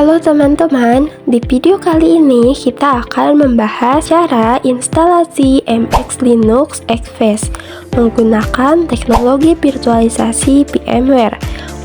Halo teman-teman, di video kali ini kita akan membahas cara instalasi MX Linux XFace menggunakan teknologi virtualisasi VMware,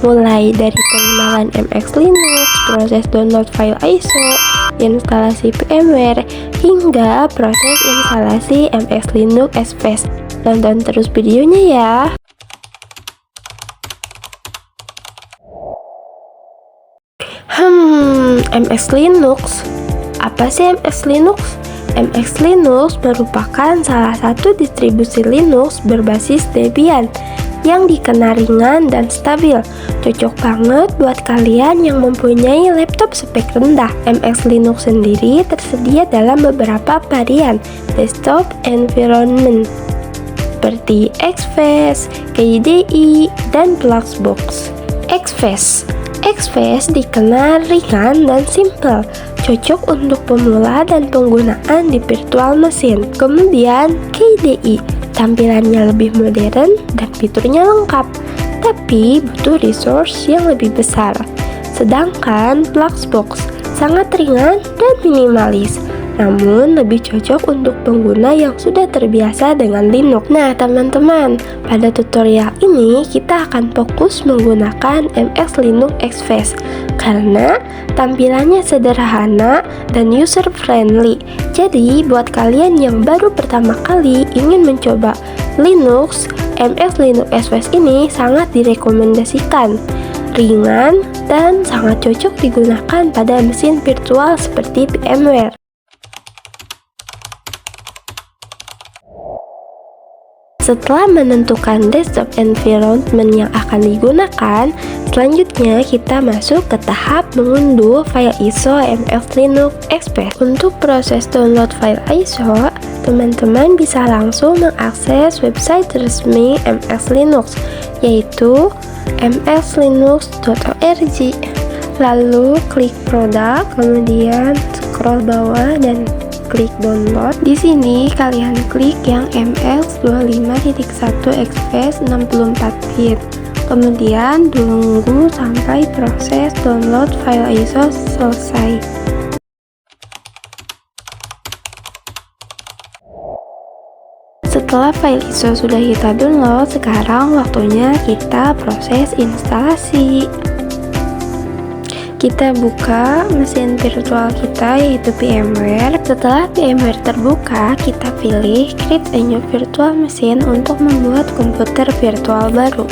mulai dari pengenalan MX Linux, proses download file ISO, instalasi VMware, hingga proses instalasi MX Linux XFace. Tonton terus videonya ya. MX Linux. Apa sih MX Linux? MX Linux merupakan salah satu distribusi Linux berbasis Debian yang dikenal ringan dan stabil. Cocok banget buat kalian yang mempunyai laptop spek rendah. MX Linux sendiri tersedia dalam beberapa varian desktop environment seperti XFace, KDE, dan Fluxbox. XFace dikenal ringan dan simple, cocok untuk pemula dan penggunaan di virtual machine. Kemudian KDE, tampilannya lebih modern dan fiturnya lengkap, tapi butuh resource yang lebih besar. Sedangkan Fluxbox sangat ringan dan minimalis, namun lebih cocok untuk pengguna yang sudah terbiasa dengan Linux. Nah teman-teman, pada tutorial ini kita akan fokus menggunakan MX Linux XFace karena tampilannya sederhana dan user friendly. Jadi buat kalian yang baru pertama kali ingin mencoba Linux, MX Linux XFace ini sangat direkomendasikan. Ringan dan sangat cocok digunakan pada mesin virtual seperti VMware. Setelah menentukan desktop environment yang akan digunakan, selanjutnya kita masuk ke tahap mengunduh file ISO MX Linux XFace. Untuk proses download file ISO, teman-teman bisa langsung mengakses website resmi MX Linux, yaitu mxlinux.org. Lalu klik produk, kemudian scroll bawah dan klik download. Di sini kalian klik yang MX 25.1 XFace 64 bit. Kemudian tunggu sampai proses download file ISO selesai. Setelah file ISO sudah kita download, sekarang waktunya kita proses instalasi. Kita buka mesin virtual kita, yaitu VMware. Setelah VMware terbuka, kita pilih Create a new virtual machine untuk membuat komputer virtual baru.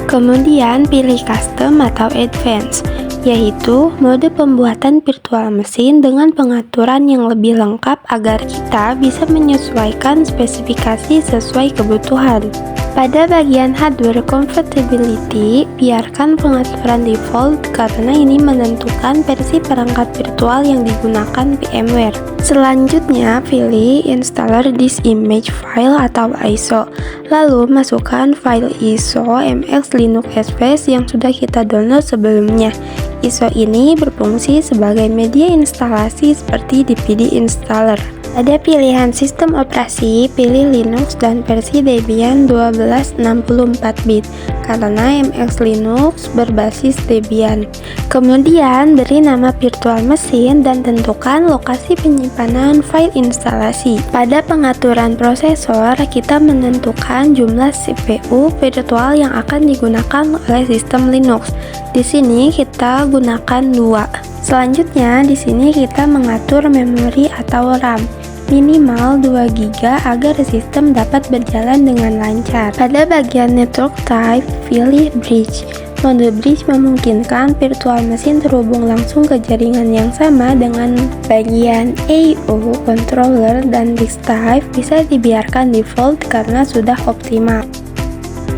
Kemudian pilih Custom atau Advanced, yaitu mode pembuatan virtual machine dengan pengaturan yang lebih lengkap agar kita bisa menyesuaikan spesifikasi sesuai kebutuhan. Pada bagian hardware compatibility, biarkan pengaturan default karena ini menentukan versi perangkat virtual yang digunakan VMware. Selanjutnya, pilih installer this image file atau ISO. Lalu masukkan file ISO MX Linux XFace yang sudah kita download sebelumnya. ISO ini berfungsi sebagai media instalasi seperti DVD installer. Pada pilihan sistem operasi, pilih Linux dan versi Debian 1264 bit karena MX Linux berbasis Debian. Kemudian beri nama virtual machine dan tentukan lokasi penyimpanan file instalasi. Pada pengaturan prosesor, kita menentukan jumlah CPU virtual yang akan digunakan oleh sistem Linux. Di sini kita gunakan 2. Selanjutnya di sini kita mengatur memori atau RAM minimal 2 GB agar sistem dapat berjalan dengan lancar. Pada bagian network type, pilih bridge. Mode bridge memungkinkan virtual machine terhubung langsung ke jaringan yang sama dengan bagian I/O controller, dan disk type bisa dibiarkan default karena sudah optimal.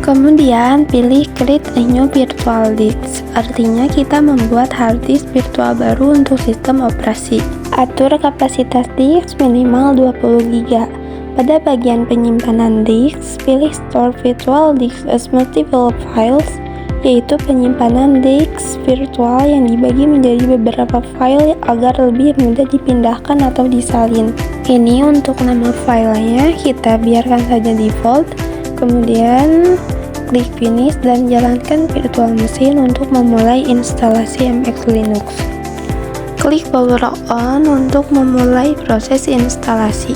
Kemudian pilih Create a new virtual disk, artinya kita membuat hard disk virtual baru untuk sistem operasi. Atur kapasitas disk minimal 20 GB. Pada bagian penyimpanan disk, pilih Store Virtual Disk as Multiple Files, yaitu penyimpanan disk virtual yang dibagi menjadi beberapa file agar lebih mudah dipindahkan atau disalin. Ini untuk nama filenya kita biarkan saja default. Kemudian klik finish dan jalankan virtual machine untuk memulai instalasi MX Linux. klik power on untuk memulai proses instalasi.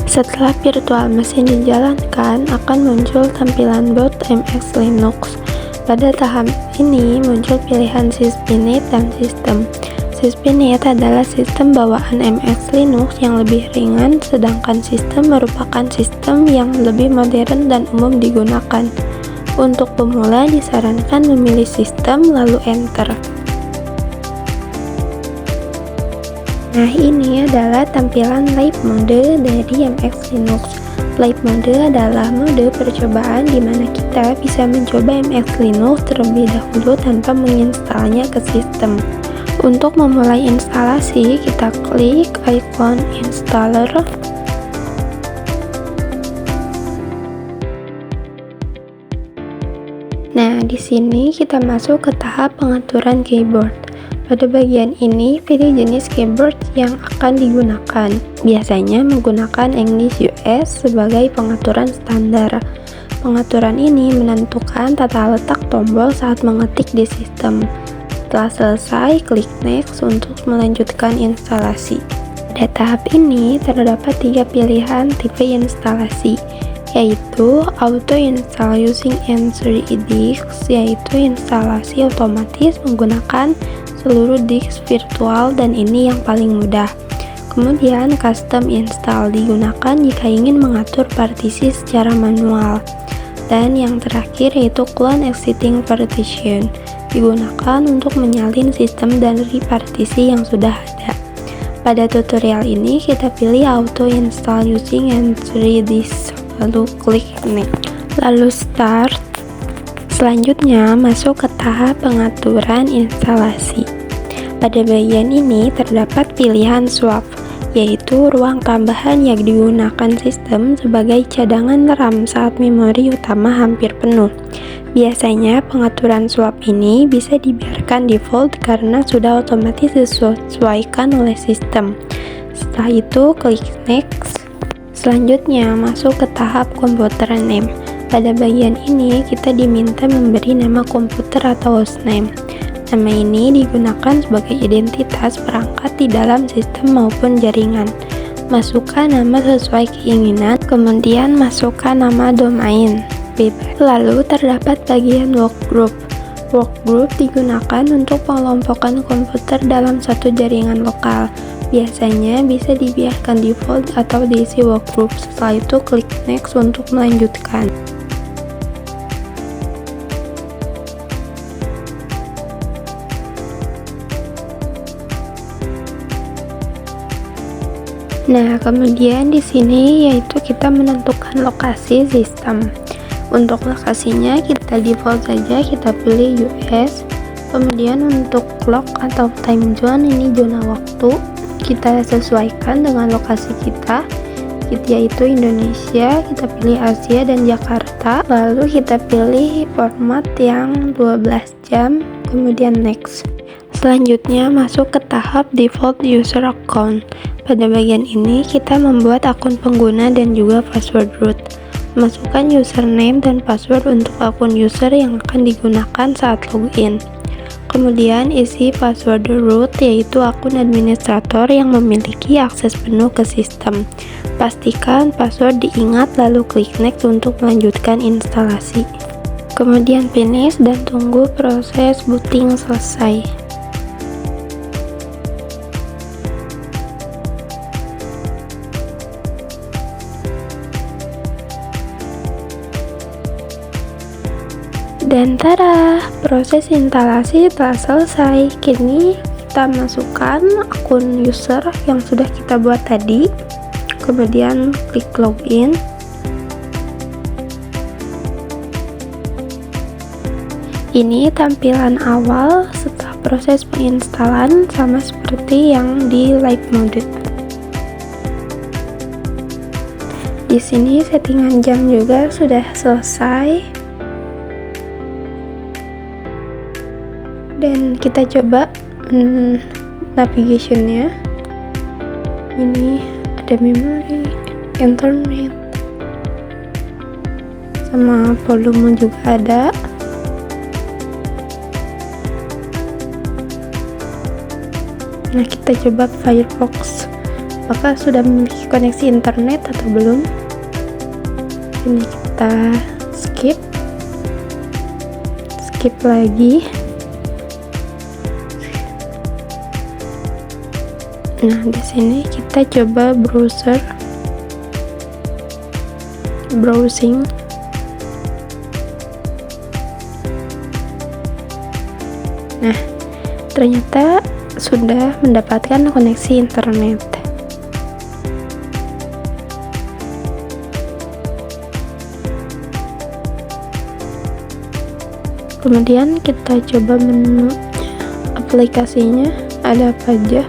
Setelah virtual machine dijalankan, akan muncul tampilan boot MX Linux. Pada tahap ini muncul pilihan Syspinit dan sistem. Syspinit adalah sistem bawaan MX Linux yang lebih ringan, sedangkan sistem merupakan sistem yang lebih modern dan umum digunakan. Untuk pemula disarankan memilih sistem lalu enter. Nah, ini adalah tampilan live mode dari MX Linux. Live mode adalah mode percobaan di mana kita bisa mencoba MX Linux terlebih dahulu tanpa menginstalnya ke sistem. Untuk memulai instalasi, kita klik icon installer. Nah, di sini kita masuk ke tahap pengaturan keyboard. Pada bagian ini, pilih jenis keyboard yang akan digunakan. Biasanya menggunakan English US sebagai pengaturan standar. Pengaturan ini menentukan tata letak tombol saat mengetik di sistem. Setelah selesai, klik next untuk melanjutkan instalasi. Pada tahap ini, terdapat 3 pilihan tipe instalasi, yaitu Auto Install Using N3 Disks, yaitu instalasi otomatis menggunakan seluruh disk virtual dan ini yang paling mudah. Kemudian Custom Install digunakan jika ingin mengatur partisi secara manual. Dan yang terakhir yaitu Clone Exiting Partition, digunakan untuk menyalin sistem dan repartisi yang sudah ada. Pada tutorial ini kita pilih Auto Install Using N3 Disks, lalu klik next, lalu start. Selanjutnya masuk ke tahap pengaturan instalasi. Pada bagian ini terdapat pilihan swap, yaitu ruang tambahan yang digunakan sistem sebagai cadangan RAM saat memori utama hampir penuh. Biasanya pengaturan swap ini bisa dibiarkan default karena sudah otomatis disesuaikan oleh sistem. Setelah itu klik next. Selanjutnya masuk ke tahap komputer name. Pada bagian ini kita diminta memberi nama komputer atau hostname. Nama ini digunakan sebagai identitas perangkat di dalam sistem maupun jaringan. Masukkan nama sesuai keinginan, kemudian masukkan nama domain bebas. Lalu terdapat bagian workgroup. Workgroup digunakan untuk pengelompokan komputer dalam satu jaringan lokal. Biasanya bisa dibiarkan default atau diisi workgroup. Setelah itu klik next untuk melanjutkan. Nah, kemudian di sini yaitu kita menentukan lokasi sistem. Untuk lokasinya kita default saja, kita pilih US. Kemudian untuk clock atau time zone, ini zona waktu, kita sesuaikan dengan lokasi kita, yaitu Indonesia. Kita pilih Asia dan Jakarta. Lalu kita pilih format yang 12 jam, kemudian next. Selanjutnya masuk ke tahap default user account. Pada bagian ini kita membuat akun pengguna dan juga password root. Masukkan username dan password untuk akun user yang akan digunakan saat login. Kemudian isi password root, yaitu akun administrator yang memiliki akses penuh ke sistem. Pastikan password diingat lalu klik next untuk melanjutkan instalasi. Kemudian finish dan tunggu proses booting selesai. Dan tada, proses instalasi telah selesai. Kini kita masukkan akun user yang sudah kita buat tadi, kemudian klik login. Ini tampilan awal setelah proses penginstalan, sama seperti yang di live mode. Di sini settingan jam juga sudah selesai. Dan kita coba navigationnya. Ini ada memori, internet, sama volume juga ada. Nah, kita coba Firefox. Apakah sudah memiliki koneksi internet atau belum? Ini kita skip lagi. Nah, di sini kita coba browsing. Nah, ternyata sudah mendapatkan koneksi internet. Kemudian kita coba menu aplikasinya, ada apa aja.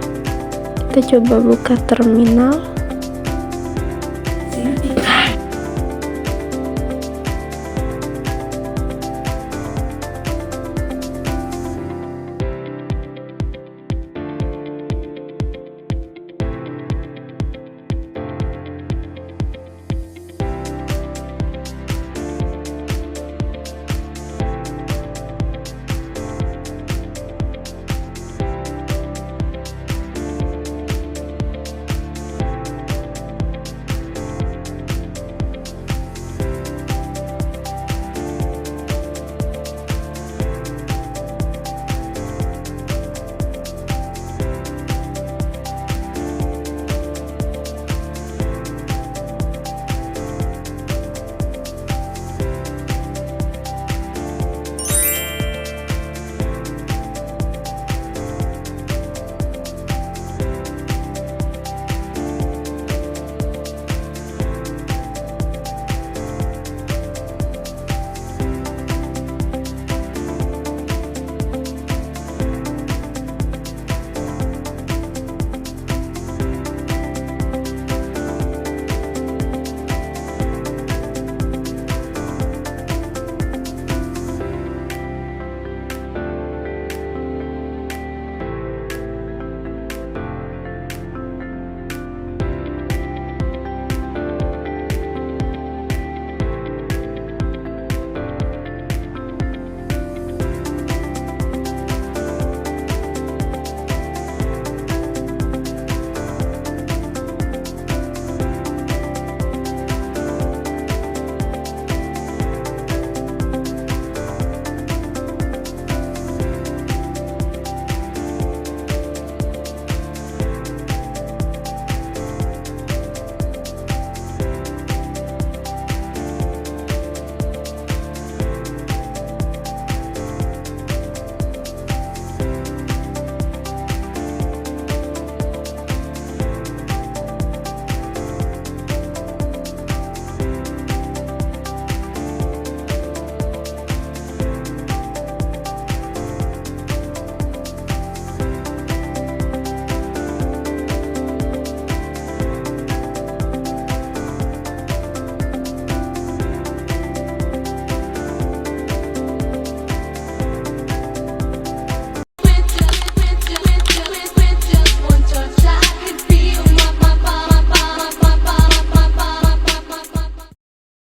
Kita coba buka terminal.